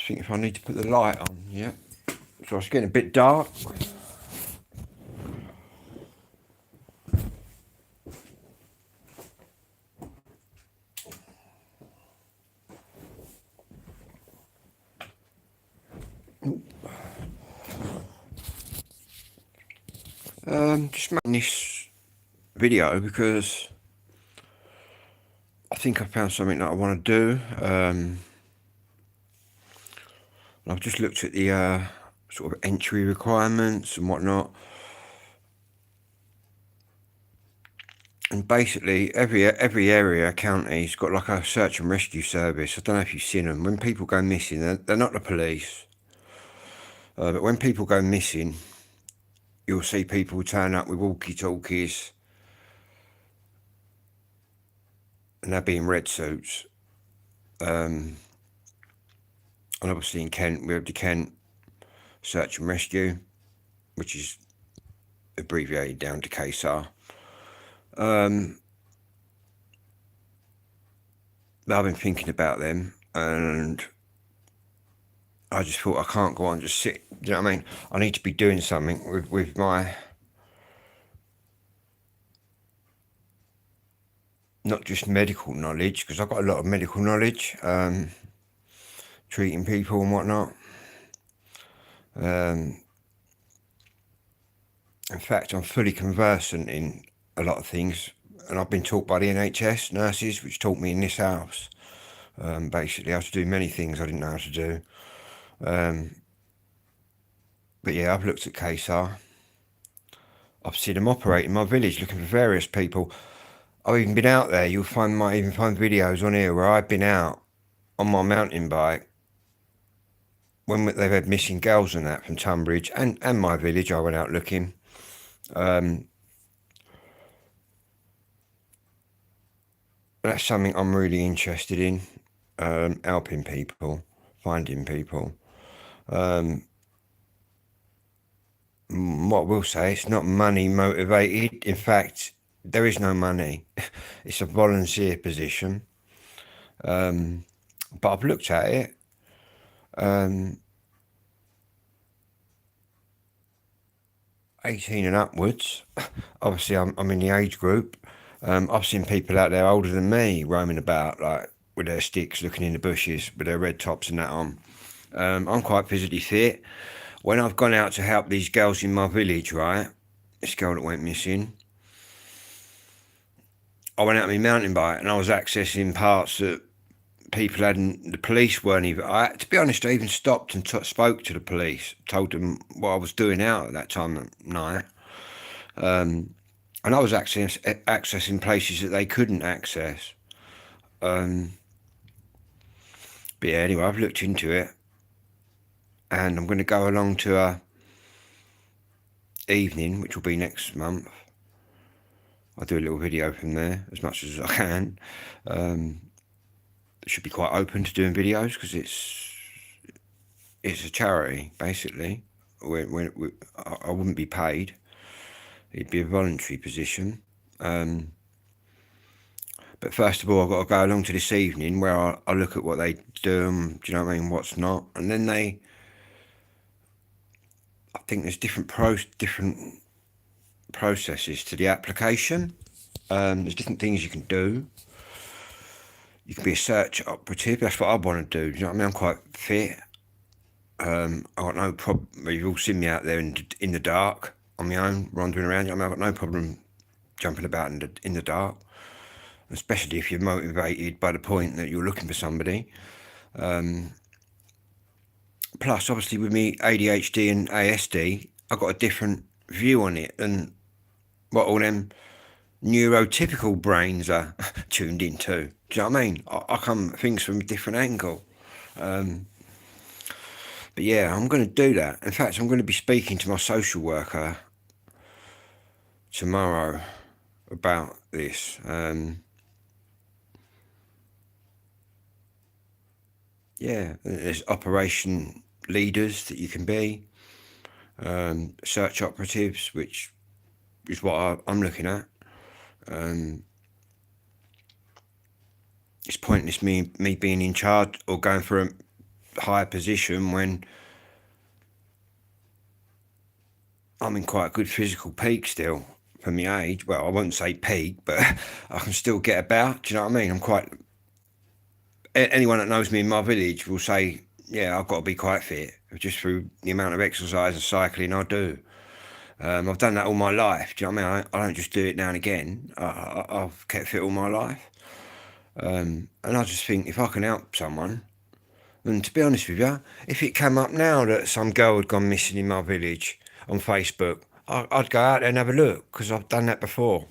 think if I need to put the light on, yeah. So it's getting a bit dark. Just making this video because I think I found something that I want to do. I've just looked at the sort of entry requirements and whatnot. And basically, every area, county's got like a search and rescue service. I don't know if you've seen them. When people go missing, they're not the police. But when people go missing, you'll see people turn up with walkie-talkies. And they'll be in red suits. And obviously in Kent, we have the Kent Search and Rescue, which is abbreviated down to ksar. I've been thinking about them, and I just thought I can't go on and just sit. You know what I mean? I need to be doing something with my, not just medical knowledge, because I've got a lot of medical knowledge, treating people and whatnot. In fact, I'm fully conversant in a lot of things, and I've been taught by the NHS nurses, which taught me in this house, basically how to do many things I didn't know how to do. But yeah, I've looked at ksar. I've seen them operate in my village, looking for various people. I've even been out there. Might even find videos on here where I've been out on my mountain bike when they've had missing girls and that from Tunbridge and my village. I went out looking. That's something I'm really interested in, helping people, finding people. What I will say, it's not money motivated. In fact, there is no money. It's a volunteer position. But I've looked at it. 18 and upwards. Obviously, I'm in the age group. I've seen people out there older than me roaming about, like with their sticks, looking in the bushes with their red tops and that on. I'm quite physically fit. When I've gone out to help these girls in my village, right, this girl that went missing, I went out on my mountain bike and I was accessing parts that people hadn't, the police weren't even, to be honest, I even stopped and spoke to the police, told them what I was doing out at that time of night. And I was accessing places that they couldn't access. But yeah, anyway, I've looked into it, and I'm going to go along to a evening, which will be next month. I'll do a little video from there as much as I can. It should be quite open to doing videos because it's a charity, basically. When I wouldn't be paid. It'd be a voluntary position. But first of all, I've got to go along to this evening where I look at what they do, do you know what I mean, what's not. And then I think there's different processes to the application. There's different things you can do. You can be a search operative. That's what I want to do. Do you know what I mean? I'm quite fit. I've got no problem. You've all seen me out there in the dark on my own, wandering around. I mean, I've got no problem jumping about in the dark, especially if you're motivated by the point that you're looking for somebody. Plus, obviously, with me ADHD and ASD, I've got a different view on it than what all them neurotypical brains are tuned into. Do you know what I mean? I come at things from a different angle. But yeah, I'm going to do that. In fact, I'm going to be speaking to my social worker tomorrow about this. Yeah, there's operation leaders that you can be, search operatives, which is what I'm looking at. It's pointless me being in charge or going for high position when I'm in quite a good physical peak still for my age. Well, I won't say peak, but I can still get about. Do you know what I mean? I'm quite. Anyone that knows me in my village will say, yeah, I've got to be quite fit just through the amount of exercise and cycling I do. I've done that all my life. Do you know what I mean? I don't just do it now and again. I've kept fit all my life. And I just think if I can help someone, and to be honest with you, if it came up now that some girl had gone missing in my village on Facebook, I'd go out there and have a look because I've done that before.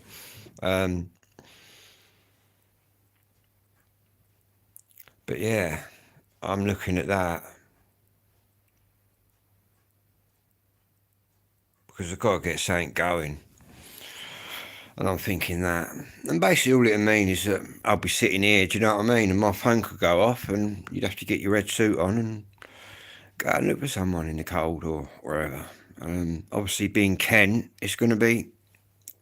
Um, but yeah, I'm looking at that because I've got to get something going. And I'm thinking that. And basically, all it'll mean is that I'll be sitting here, do you know what I mean? And my phone could go off, and you'd have to get your red suit on and go out and look for someone in the cold or wherever. Obviously, being Kent, it's going to be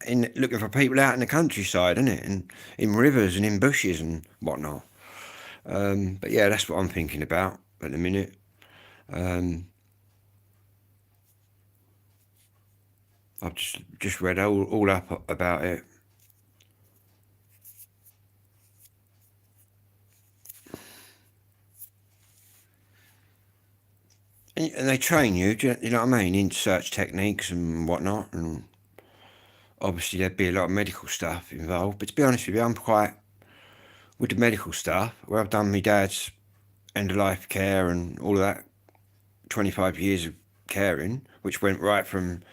in looking for people out in the countryside, isn't it? And in rivers and in bushes and whatnot. But yeah, that's what I'm thinking about at the minute. I've just read all up about it. And they train you, do you know what I mean, in search techniques and whatnot. And obviously, there'd be a lot of medical stuff involved. But to be honest with you, I'm quite, with the medical stuff, where I've done my dad's end of life care and all of that, 25 years of caring, which went right from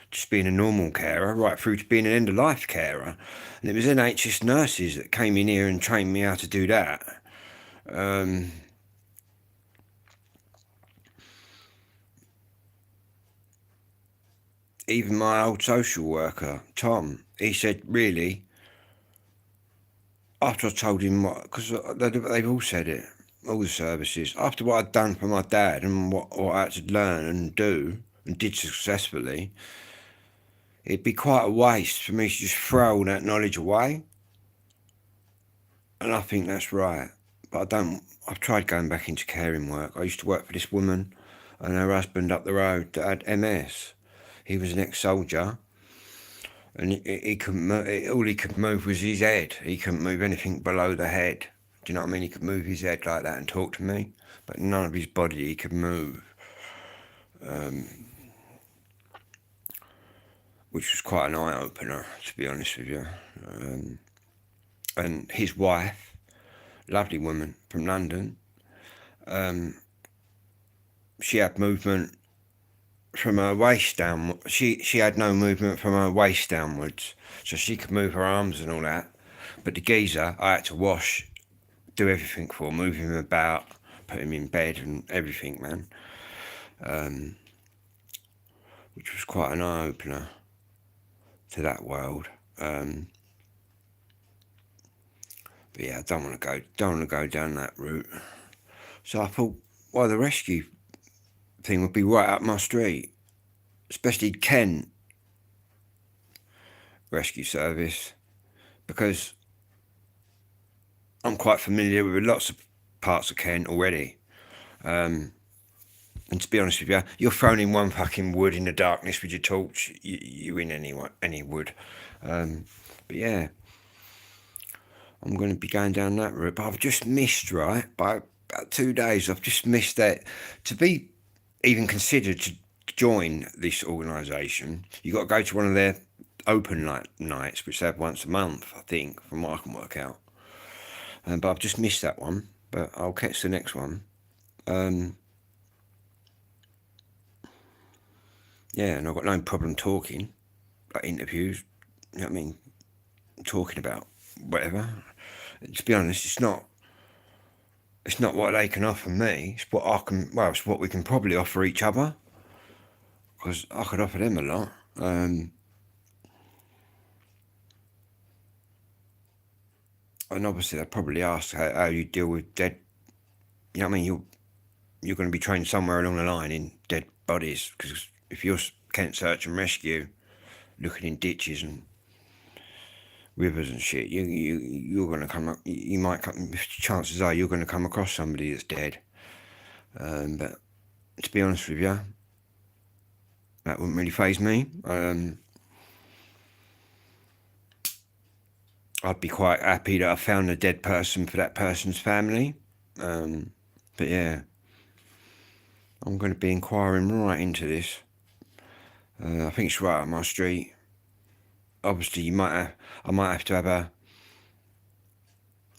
just being a normal carer right through to being an end of life carer. And it was NHS nurses that came in here and trained me how to do that. Even my old social worker, Tom, he said, really, after I told him what, because they've all said it, all the services, after what I'd done for my dad and what I had to learn and do and did successfully, it'd be quite a waste for me to just throw all that knowledge away. And I think that's right. But I don't, I've tried going back into caring work. I used to work for this woman and her husband up the road that had MS. He was an ex-soldier, and he couldn't move, all he could move was his head. He couldn't move anything below the head. Do you know what I mean? He could move his head like that and talk to me, but none of his body he could move, which was quite an eye-opener, to be honest with you. And his wife, lovely woman from London, she had movement from her waist down. She had no movement from her waist downwards, so she could move her arms and all that. But the geezer, I had to wash, do everything for, move him about, put him in bed and everything, man. Which was quite an eye opener to that world. But yeah, I don't want to go down that route. So I thought, well, the rescue thing would be right up my street, especially Kent Rescue Service, because I'm quite familiar with lots of parts of Kent already. And to be honest with you, you're thrown in one fucking wood in the darkness with your torch, you're in any wood. But yeah, I'm going to be going down that route. But I've just missed, right, by about 2 days, I've just missed that. To be even considered to join this organisation, you've got to go to one of their open nights, which they have once a month, I think, from what I can work out. But I've just missed that one, but I'll catch the next one. Yeah, and I've got no problem talking, like interviews, you know what I mean, talking about whatever. To be honest, it's not what they can offer me, it's what I can, well, it's what we can probably offer each other, because I could offer them a lot. And obviously they'll probably ask how you deal with dead, you know what I mean, you're going to be trained somewhere along the line in dead bodies, because if you're Kent Search and Rescue, looking in ditches and rivers and shit, you're going to come up. You might come. Chances are you're going to come across somebody that's dead. But to be honest with you, that wouldn't really faze me. I'd be quite happy that I found a dead person for that person's family. But yeah, I'm going to be inquiring right into this. I think it's right up my street. Obviously, I might have to have a.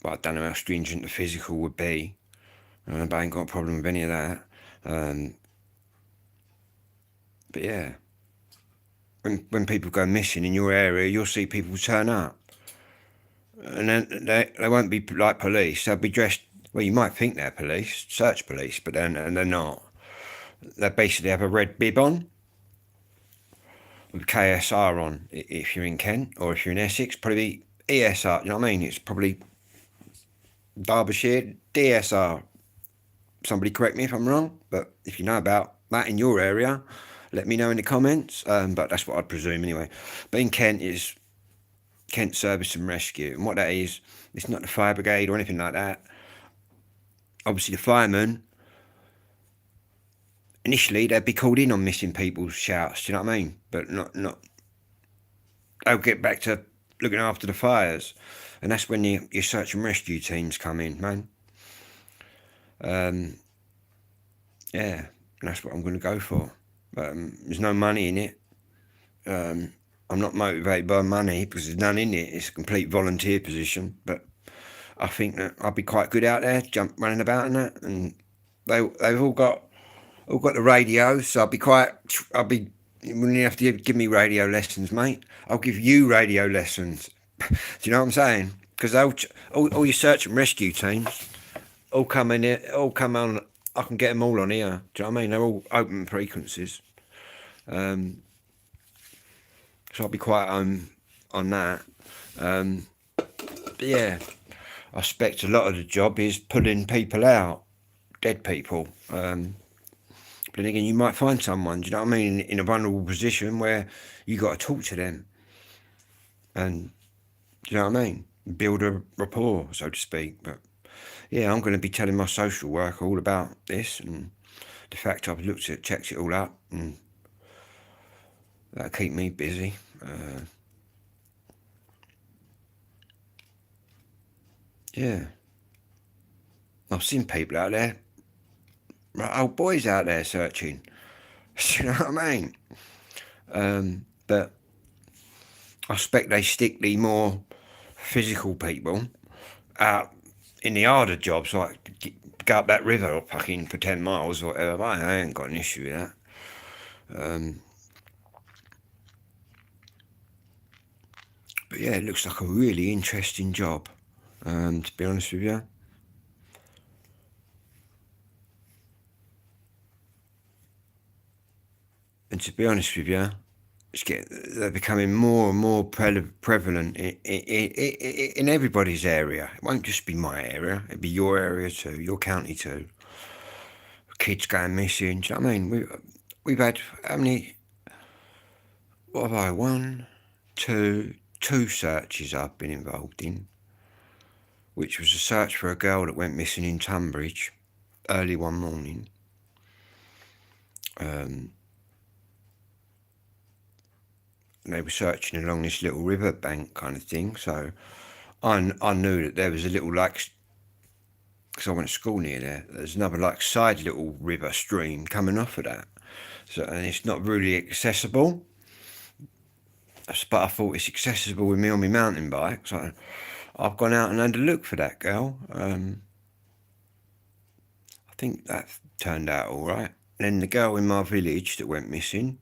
Well, I don't know how stringent the physical would be. But I ain't got a problem with any of that. But yeah, when people go missing in your area, you'll see people turn up, and then they won't be like police. They'll be dressed. Well, you might think they're police, search police, but then and they're not. They basically have a red bib on with ksar on. If you're in Kent or if you're in Essex, probably ESR. You know what I mean? It's probably Derbyshire DSR. Somebody correct me if I'm wrong, but if you know about that in your area, let me know in the comments. But that's what I'd presume anyway. But in Kent is Kent Service and Rescue, and what that is, it's not the fire brigade or anything like that. Obviously, the firemen initially they'd be called in on missing people's shouts. Do you know what I mean? But not. They'll get back to looking after the fires, and that's when your search and rescue teams come in, man. Yeah, that's what I'm going to go for. There's no money in it. I'm not motivated by money because there's none in it. It's a complete volunteer position. But I think that I'll be quite good out there, running about and that. And they've all got the radio, so you wouldn't have to give me radio lessons, mate. I'll give you radio lessons. Do you know what I'm saying? Because all your search and rescue teams all come in here, all come on. I can get them all on here. Do you know what I mean? They're all open frequencies. So I'll be quite on that. But yeah, I expect a lot of the job is pulling people out, dead people. But then again, you might find someone, do you know what I mean, in a vulnerable position where you got to talk to them. And, do you know what I mean? Build a rapport, so to speak. But yeah, I'm going to be telling my social worker all about this and the fact I've checked it all up, and that'll keep me busy. Yeah. I've seen people out there, old boys out there searching. Do you know what I mean? But I expect they stick the more physical people out in the harder jobs, like go up that river or fucking for 10 miles or whatever. I ain't got an issue with that. But yeah, it looks like a really interesting job, to be honest with you. And to be honest with you, they're becoming more and more prevalent in everybody's area. It won't just be my area; it'll be your area too, your county too. Kids going missing. Do you know what I mean? We've had how many? What have I? One, two searches I've been involved in, which was a search for a girl that went missing in Tunbridge early one morning. They were searching along this little river bank kind of thing. So I knew that there was a little, like, because I went to school near there, there's another like side little river stream coming off of that. So, and it's not really accessible. But I thought it's accessible with me on my mountain bike. So I've gone out and had a look for that girl. I think that turned out all right. Then the girl in my village that went missing,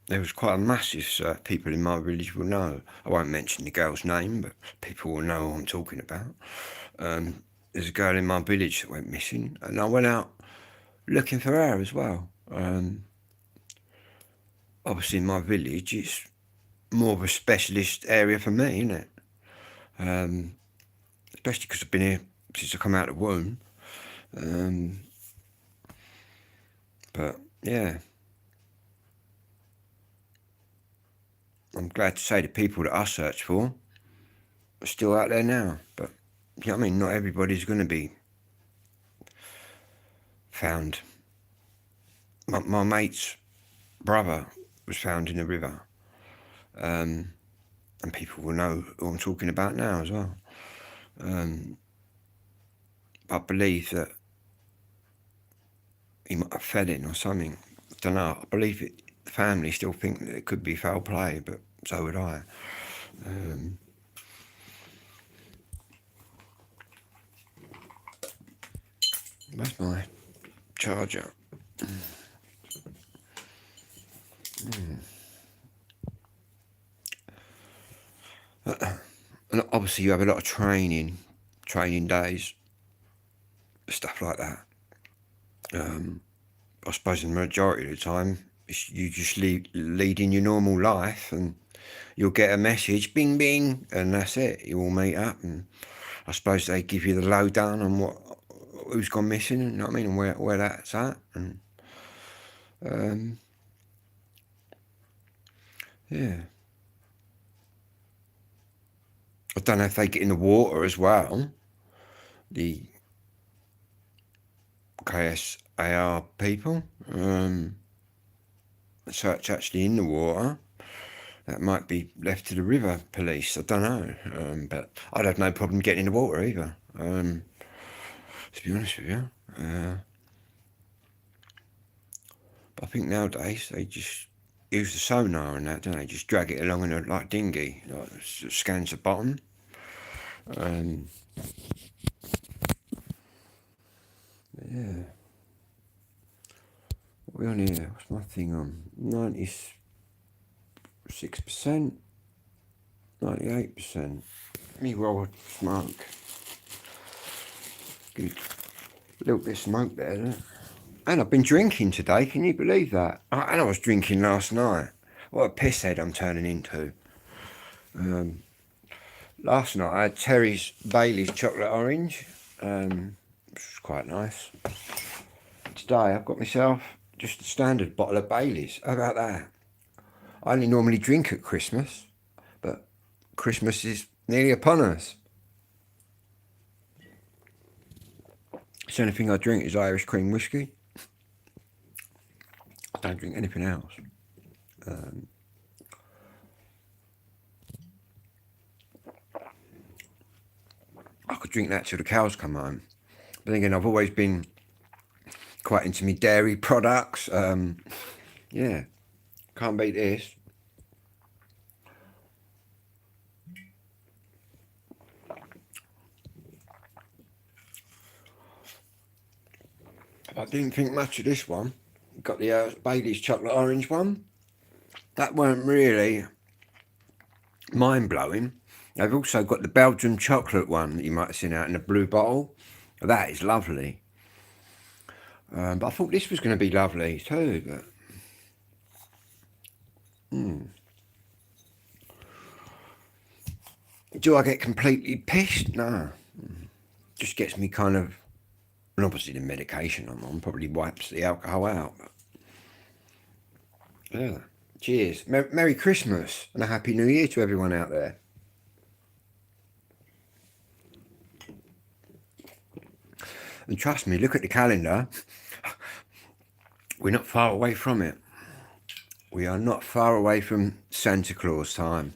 there was quite a massive search. People in my village will know. I won't mention the girl's name, but people will know who I'm talking about. There's a girl in my village that went missing, and I went out looking for her as well. Obviously, in my village, it's more of a specialist area for me, isn't it? Especially because I've been here since I come out of the womb. But yeah, I'm glad to say the people that I search for are still out there now. But you know what I mean? Not everybody's going to be found. My mate's brother was found in the river. And people will know who I'm talking about now as well. I believe that he might have fell in or something. I don't know. I believe the family still think that it could be foul play, but so would I. Where's my charger? And obviously you have a lot of training days, stuff like that. I suppose the majority of the time you just leading your normal life, and you'll get a message, bing bing, and that's it. You all meet up, and I suppose they give you the lowdown on who's gone missing, you know what I mean, and where that's at, and yeah. I don't know if they get in the water as well. The KSAR people, search actually in the water. That might be left to the river police. I don't know, but I'd have no problem getting in the water either. To be honest with you, but I think nowadays they just use the sonar and that, don't they? Just drag it along in a like dinghy, like scans the bottom. Yeah. What are we on here? What's my thing on? 96%, 98%. Let me roll a smoke. Give a little bit of smoke there, isn't it? And I've been drinking today, can you believe that? And I was drinking last night. What a pisshead I'm turning into. Last night I had Terry's Bailey's chocolate orange, which was quite nice. Today I've got myself just a standard bottle of Bailey's. How about that? I only normally drink at Christmas, but Christmas is nearly upon us. The only thing I drink is Irish cream whiskey. I don't drink anything else. I could drink that till the cows come home. But then again, I've always been quite into me dairy products. Yeah, can't beat this. I didn't think much of this one. Got the Bailey's chocolate orange one. That weren't really mind-blowing. They've also got the Belgian chocolate one that you might have seen out in a blue bottle. That is lovely. But I thought this was going to be lovely too. But do I get completely pissed? No. Just gets me kind of, and obviously the medication I'm on probably wipes the alcohol out. But yeah. Cheers. Merry Christmas and a Happy New Year to everyone out there. And trust me, look at the calendar. We're not far away from it. We are not far away from Santa Claus time.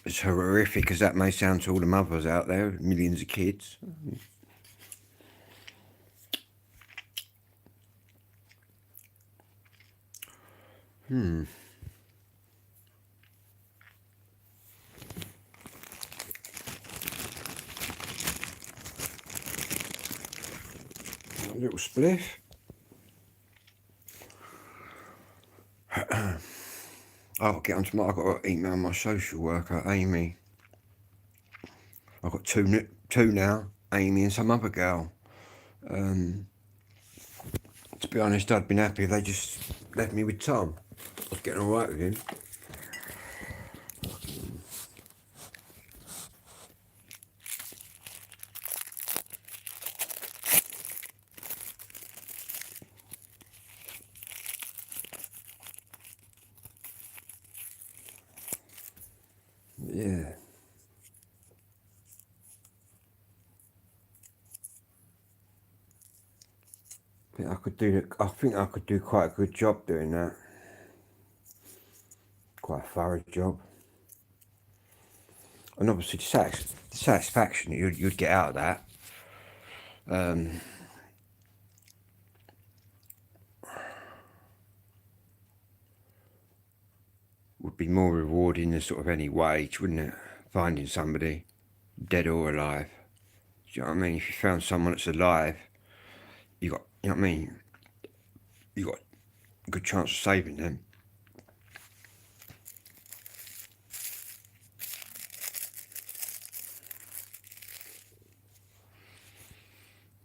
As horrific as that may sound to all the mothers out there, millions of kids. A little spliff. I'll get onto I've got to email my social worker, Amy. I've got two now, Amy and some other girl. To be honest, I'd been happy if they just left me with Tom. I was getting alright with him. Yeah. I think I could do quite a good job doing that. Quite a thorough job. And obviously the satisfaction you'd get out of that. Would be more rewarding than sort of any wage, wouldn't it? Finding somebody, dead or alive. Do you know what I mean? If you found someone that's alive, you know what I mean? You got a good chance of saving them.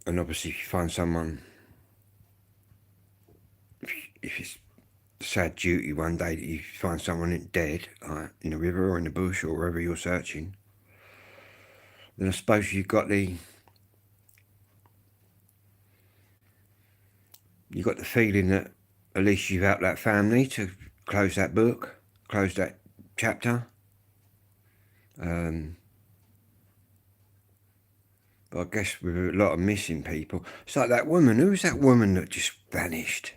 And obviously, if you find someone, if it's sad duty one day that you find someone dead, like in a river or in the bush or wherever you're searching, then I suppose you've got the feeling that at least you've helped that family to close that book, close that chapter. But I guess with a lot of missing people, it's like that woman. Who was that woman that just vanished?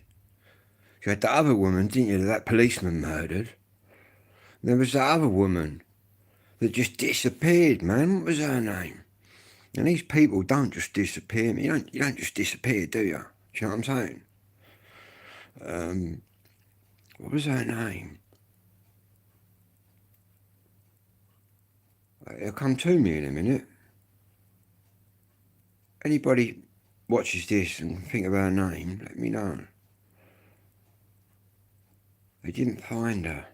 You had that other woman, didn't you, that policeman murdered? And there was that other woman that just disappeared, man. What was her name? And these people don't just disappear. You don't just disappear, do you? Do you know what I'm saying? What was her name? It'll come to me in a minute. Anybody watches this and think of her name, let me know. They didn't find her.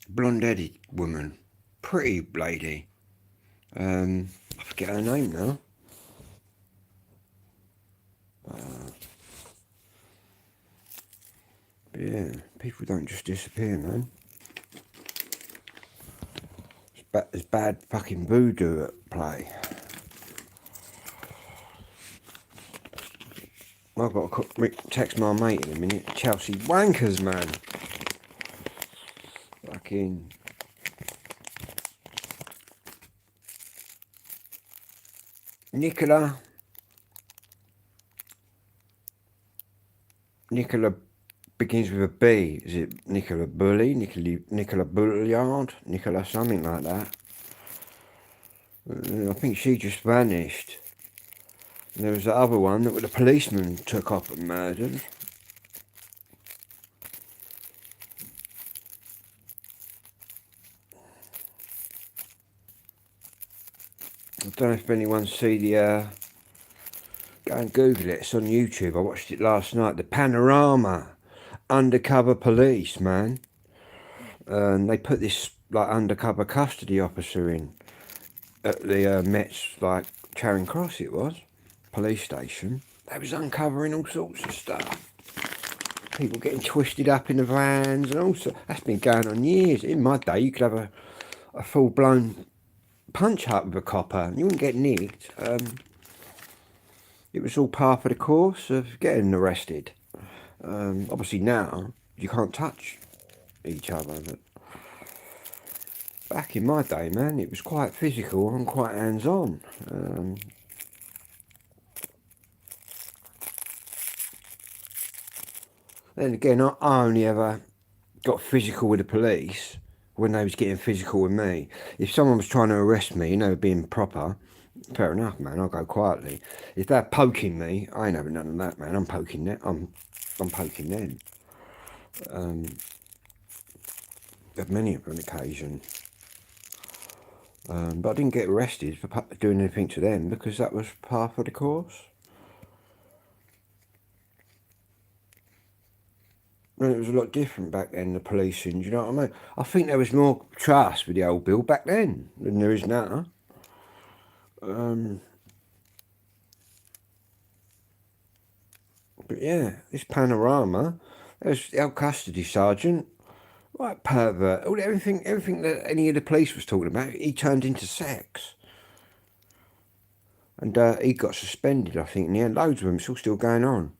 Blonde-headed woman. Pretty lady. I forget her name now. But yeah, people don't just disappear, man. There's bad fucking voodoo at play. I've got to text my mate in a minute. Chelsea wankers, man. Fucking... Nicola begins with a B. Is it Nicola Bully? Nicola Bulliard? Nicola something like that. I think she just vanished. And there was the other one that the policeman took off and murdered. I don't know if anyone's seen the... Go and Google it. It's on YouTube. I watched it last night. The Panorama Undercover Police, man. And they put this like undercover custody officer in at the Met's, like Charing Cross it was, police station. They was uncovering all sorts of stuff. People getting twisted up in the vans and all sorts. That's been going on years. In my day, you could have a full-blown punch-up with a copper and you wouldn't get nicked. It was all part of the course of getting arrested. Obviously now, you can't touch each other. But back in my day, man, it was quite physical and quite hands-on. Then again, I only ever got physical with the police when they was getting physical with me. If someone was trying to arrest me, being proper, fair enough, man, I'll go quietly. If they're poking me, I ain't having none of that, man. I'm poking them. I'm poking them. Had many of an occasion. But I didn't get arrested for doing anything to them because that was part of the course. And it was a lot different back then, the policing, do you know what I mean? I think there was more trust with the old Bill back then than there is now. But yeah, this Panorama, there's the old custody sergeant, right pervert, everything that any of the police was talking about, he turned into sex. And he got suspended, I think, in the end. Loads of them, it's all still going on.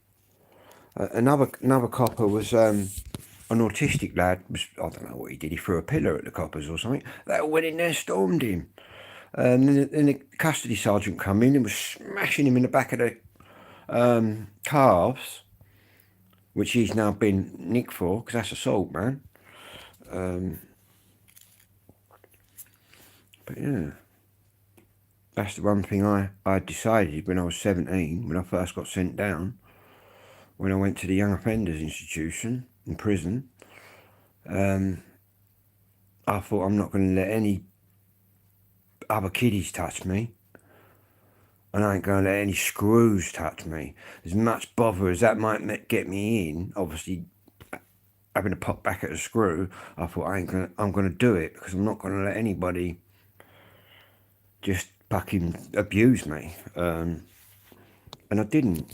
Another copper was an autistic lad. I don't know what he did. He threw a pillar at the coppers or something. They all went in there, stormed him. And then the custody sergeant come in and was smashing him in the back of calves, which he's now been nicked for, because that's assault, man. But yeah, that's the one thing I decided when I was 17, when I first got sent down, when I went to the Young Offenders Institution in prison. I thought, I'm not going to let any other kiddies touch me, and I ain't going to let any screws touch me. As much bother as that might get me in, obviously having to pop back at a screw, I thought I'm going to do it, because I'm not going to let anybody just fucking abuse me. And I didn't.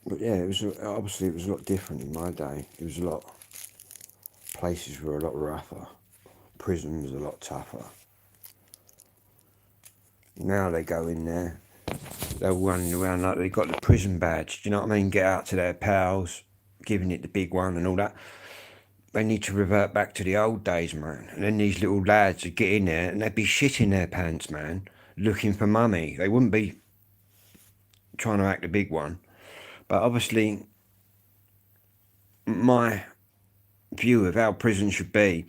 But yeah, it was obviously it was a lot different in my day. It was a lot. Places were a lot rougher. Prison was a lot tougher. Now they go in there, they're running around like they got the prison badge. Do you know what I mean? Get out to their pals, giving it the big one and all that. They need to revert back to the old days, man. And then these little lads would get in there and they'd be shitting their pants, man, looking for mummy. They wouldn't be trying to act the big one. But obviously, my view of how prison should be,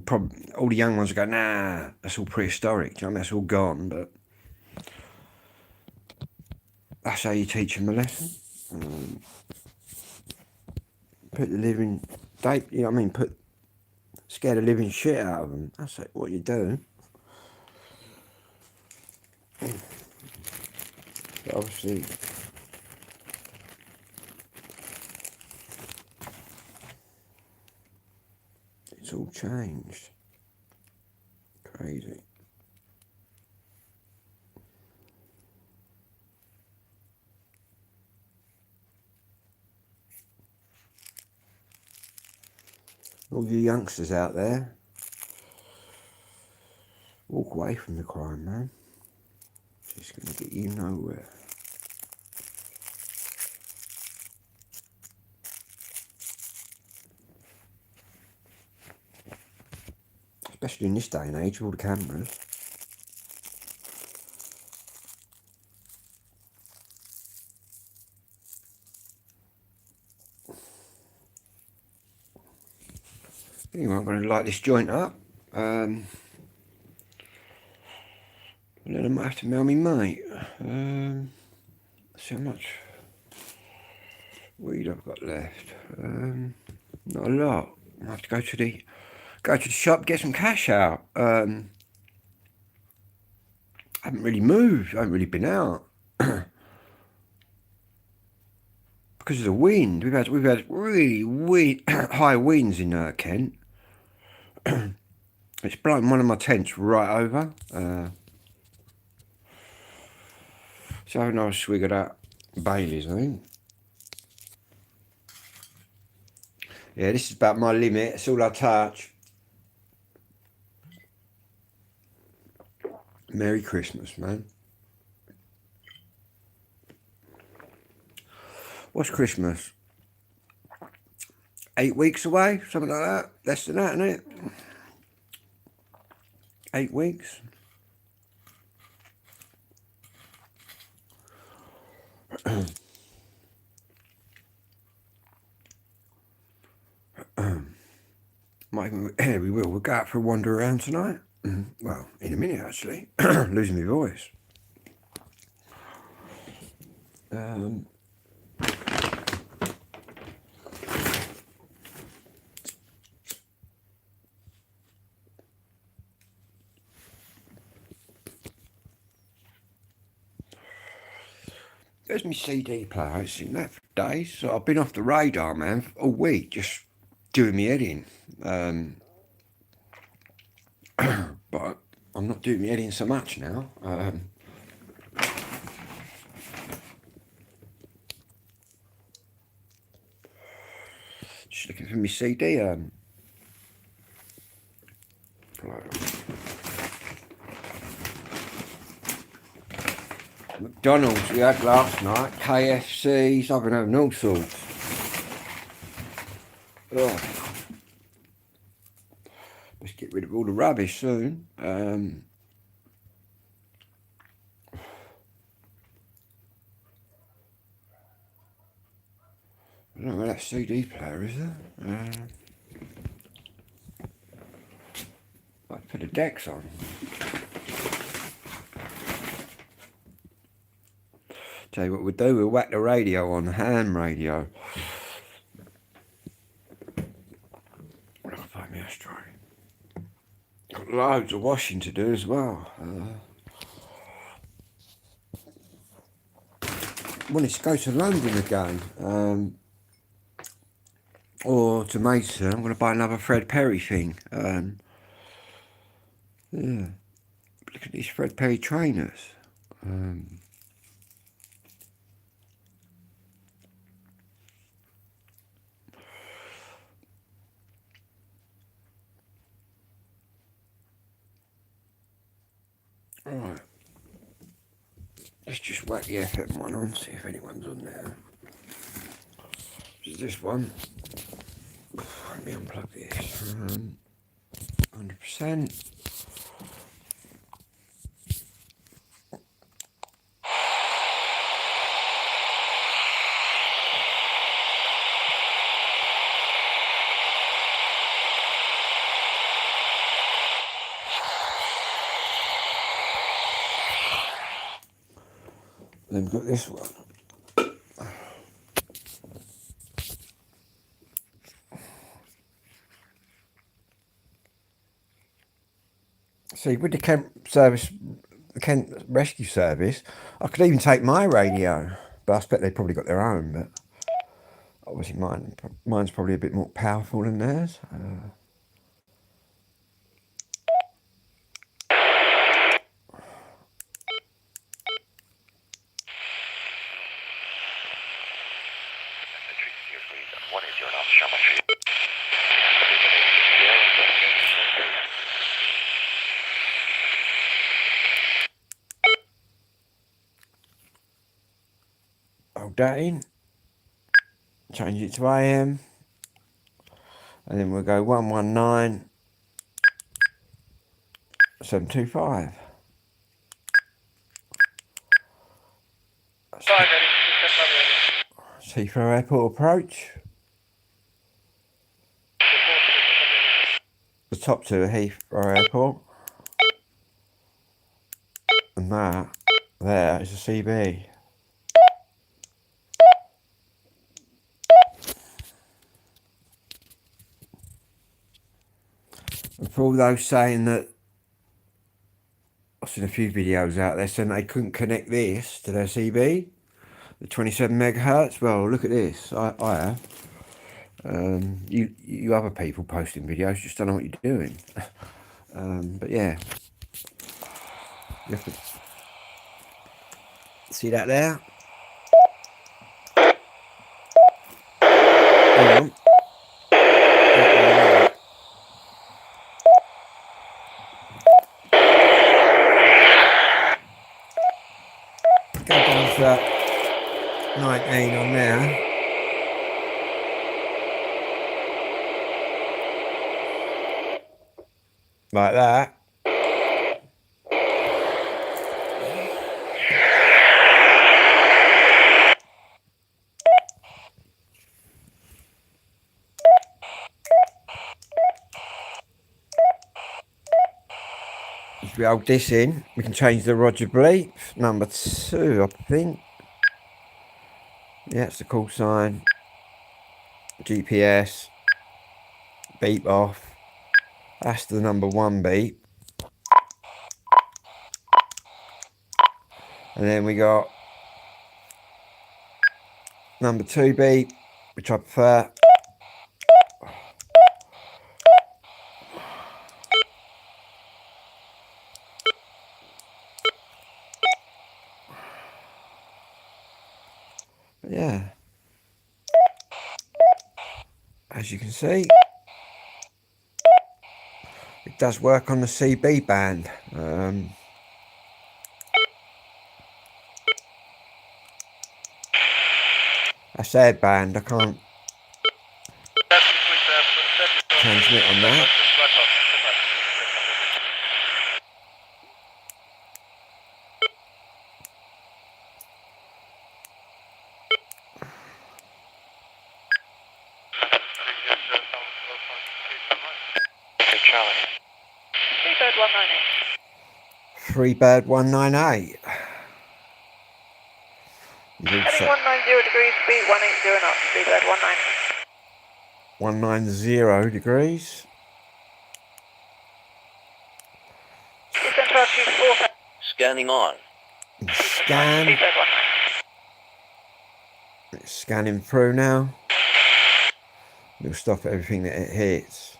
probably, all the young ones would go, nah, that's all prehistoric. Do you know what I mean? That's all gone. But that's how you teach them a lesson. Put the living, you know what I mean? Scare the living shit out of them. That's what you do. But obviously, it's all changed. Crazy. All you youngsters out there, walk away from the crime, man. It's just going to get you nowhere. Especially in this day and age with all the cameras. Anyway, I'm going to light this joint up. And then I might have to mail me mate. See how much weed I've got left. Not a lot. I have to go to the shop, get some cash out. I haven't really moved. I haven't really been out because of the wind. We've had really high winds in Kent. It's blown one of my tents right over. So I have another swig of that Bailey's, I think. Yeah, this is about my limit. It's all I touch. Merry Christmas, man. What's Christmas? 8 weeks away? Something like that? Less than that, isn't it? 8 weeks? We will. We'll go out for a wander around tonight. Well, in a minute, actually. Losing my voice. There's my CD player. I've seen that for days. So I've been off the radar, man, all week, just doing my head in. But I'm not doing my head in so much now. Just looking for my CD player. McDonald's we had last night, KFC's, I've been having all sorts. Oh. Let's get rid of all the rubbish soon. don't know where that CD player is there. I'd put the decks on. Tell you what we'll do, we'll whack the radio on, the ham radio. I can find me ashtray. Got loads of washing to do as well. Wanted to go to London again. Or to Mason. I'm going to buy another Fred Perry thing. Yeah. Look at these Fred Perry trainers. Alright. Let's just whack the FM one on, see if anyone's on there. Is this one? Let me unplug this. 100%. Then we've got this one. See, with the Kent service, the Kent Rescue Service, I could even take my radio, but I expect they probably got their own. But obviously, mine's probably a bit more powerful than theirs. Hold that in, change it to AM, and then we'll go 119.725. Heathrow Airport approach. The top two are Heathrow Airport, and that there is a CB. And for all those saying that, I've seen a few videos out there saying they couldn't connect this to their CB, the 27 megahertz. Well, look at this. I have. You other people posting videos just don't know what you're doing. But yeah, you have to see that there. Hang on. Go down to 19 on there. Like that. If we hold this in, we can change the Roger bleep. Number 2, I think. Yeah, it's the call sign. GPS. Beep off. That's the number 1 beep. And then we got number 2 beep, which I prefer. But yeah, as you can see, it does work on the CB band. That's their band. I can't transmit on that. bird 198. 3 bird 198. Heading 190 degrees, speed 180 knots, 3 bird 190 degrees. Descent to altitude 4,000. Scanning on. Scan. 3 bird 190. It's scanning through now. We'll stop everything that it hits.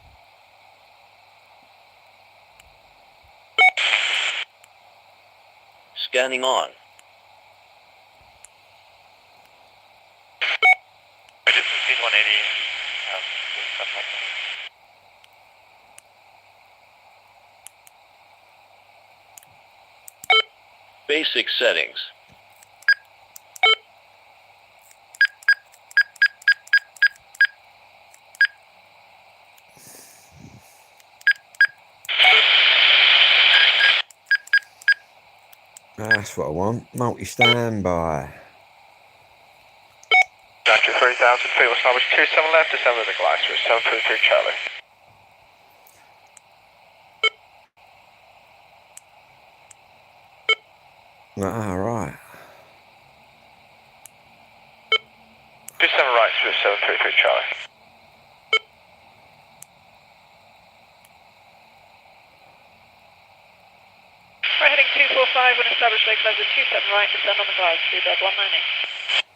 Scanning on. Speed 180. Basic settings. That's what I want. Multi-standby. Roger, 3,000 feet, we'll establish 27 left, descend with the glider, 733 Charlie. Right. 27 right, 733 Charlie. We're heading 245 when established lake level 27 right, descend on the glider, 3 bird 190.